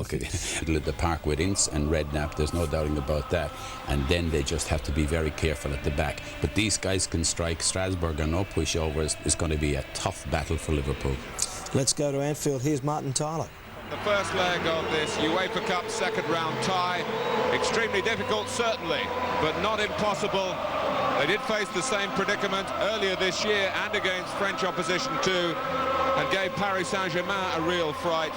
Okay, middle of the park with Ince and Redknapp, there's no doubting about that. And then they just have to be very careful at the back. But these guys can strike. Strasbourg are no pushovers. It's going to be a tough battle for Liverpool. Let's go to Anfield. Here's Martin Tyler. The first leg of this UEFA Cup second round tie. Extremely difficult, certainly, but not impossible. They did face the same predicament earlier this year and against French opposition too, and gave Paris Saint-Germain a real fright,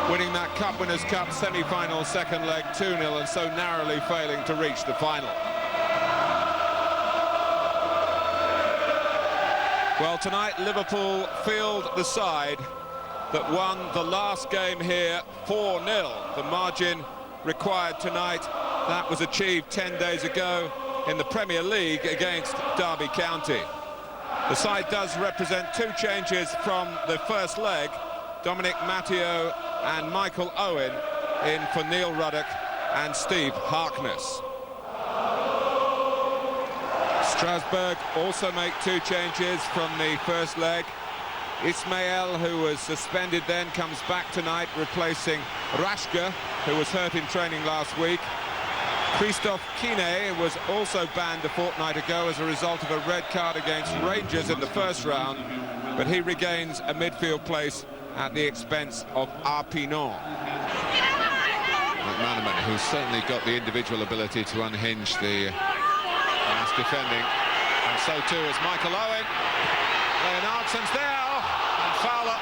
winning that Cup Winners' Cup semi-final second leg 2-0 and so narrowly failing to reach the final. Well, tonight Liverpool field the side that won the last game here 4-0. The margin required tonight, that was achieved 10 days ago in the Premier League against Derby County. The side does represent two changes from the first leg. Dominic Matteo and Michael Owen in for Neil Ruddock and Steve Harkness. Strasbourg also make two changes from the first leg. Ismail, who was suspended then, comes back tonight, replacing Rashka, who was hurt in training last week. Christophe Kine was also banned a fortnight ago as a result of a red card against Rangers in the first round, but he regains a midfield place at the expense of Arpinon. McManaman, who's certainly got the individual ability to unhinge the mass defending, and so too is Michael Owen. Leonardson's there, and Fowler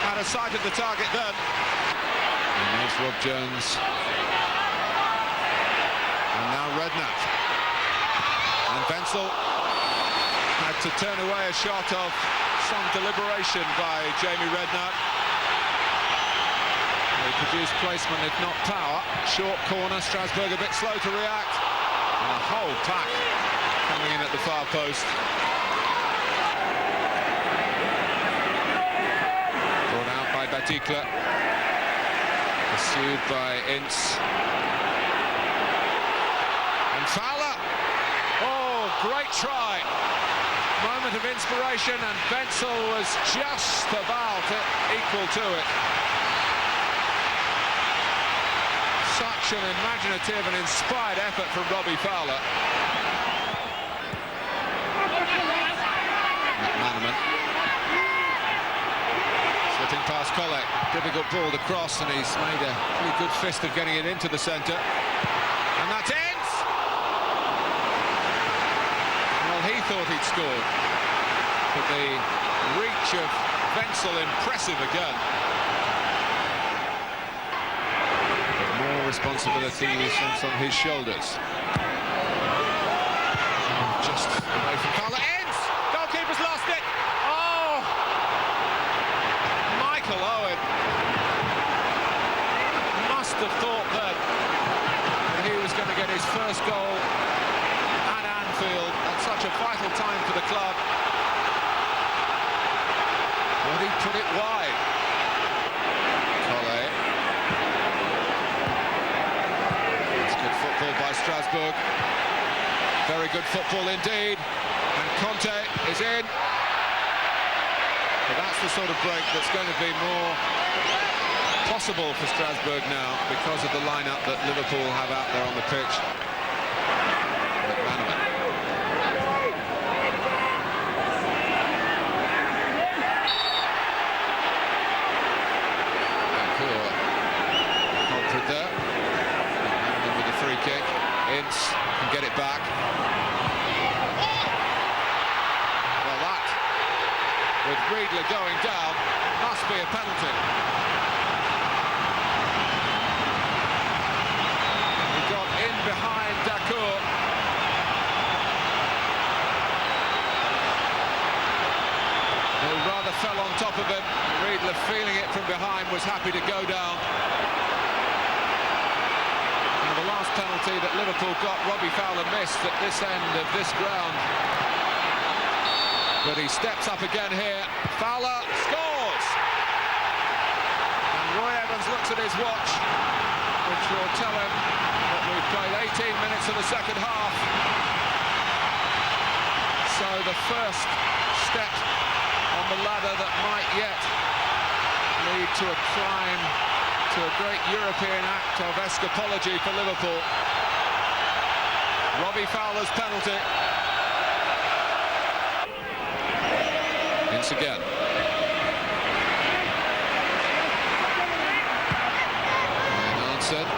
had a sight of the target then. And there's Rob Jones. And now Redknapp. And Wenzel had to turn away a shot of some deliberation by Jamie Redknapp. They produced placement, if not power. Short corner, Strasbourg a bit slow to react. And a whole pack coming in at the far post. Brought out by Baticle. Pursued by Ince. And Fowler. Oh, great try. Moment of inspiration, and Wenzel was just about equal to it. Such an imaginative and inspired effort from Robbie Fowler. McManaman. Slipping past Collett. Difficult ball to cross, and he's made a pretty good fist of getting it into the centre. And that's Ince! Well, he thought he'd scored. But the reach of Wenzel impressive again. More responsibility since on his shoulders. Just away from Fowler. Ince! Goalkeeper's lost it! Oh! Michael Owen must have thought then that he was going to get his first goal at Anfield at such a vital time for the club. But he put it wide. Collett. It's good football by Strasbourg. Very good football indeed. And Conte is in. But that's the sort of break that's going to be more possible for Strasbourg now because of the lineup that Liverpool have out there on the pitch. McManaman. Culprit there. McManaman with the free kick. Ince can get it back. Well, that, with Riedler going down, must be a penalty. He got in behind Dacour. Who rather fell on top of him. Riedler, feeling it from behind, was happy to go down. And the last penalty that Liverpool got, Robbie Fowler missed at this end of this ground. But he steps up again here. Fowler scores! And Roy Evans looks at his watch, which will tell him that we've played 18 minutes of the second half. So the first step on the ladder that might yet lead to a climb to a great European act of escapology for Liverpool. Robbie Fowler's penalty. Ince again. Answered.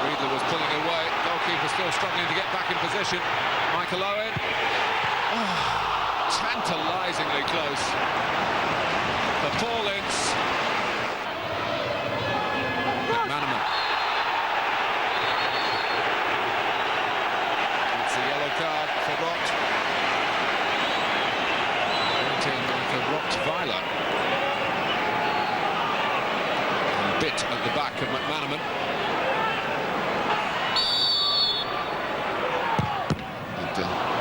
Riedler was pulling away. Goalkeeper still struggling to get back in position. Michael Owen. Oh, tantalisingly close. For Paul Ince. McManaman. It's a yellow card for Rott. Pointing like a Rottweiler. And bit at the back of McManaman.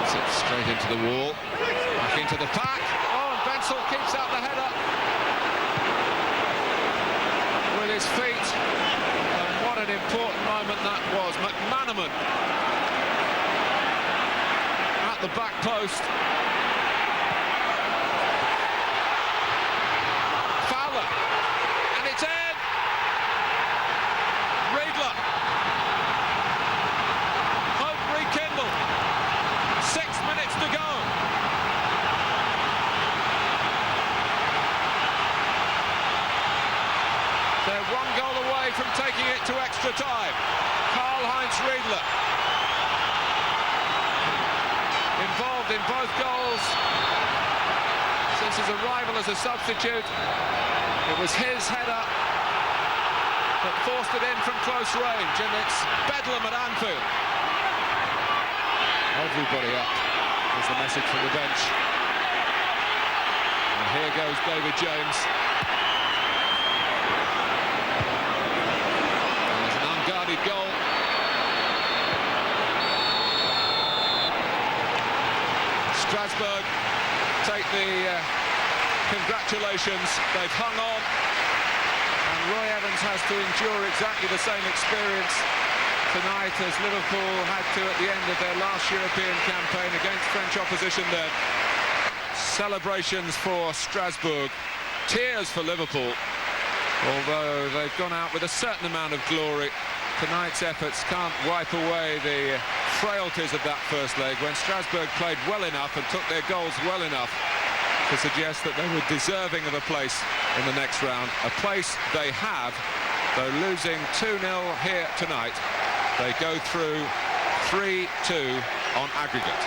Sits straight into the wall. Back into the pack. Oh, and Bensel keeps out the header. With his feet. And what an important moment that was. McManaman at the back post. Fowler. And it's in. Riedler. Hope rekindled. 6 minutes to go. They're one goal away from taking it to extra time. Karl-Heinz Riedler. Involved in both goals since his arrival as a substitute. It was his header that forced it in from close range, and it's bedlam at Anfield. Everybody up is the message from the bench. And here goes David James. And there's an unguarded goal. Strasbourg take the congratulations. They've hung on. And Roy Evans has to endure exactly the same experience tonight as Liverpool had to at the end of their last European campaign against French opposition then. Celebrations for Strasbourg, tears for Liverpool, although they've gone out with a certain amount of glory. Tonight's efforts can't wipe away the frailties of that first leg when Strasbourg played well enough and took their goals well enough to suggest that they were deserving of a place in the next round, a place they have, though losing 2-0 here tonight. They go through 3-2 on aggregate.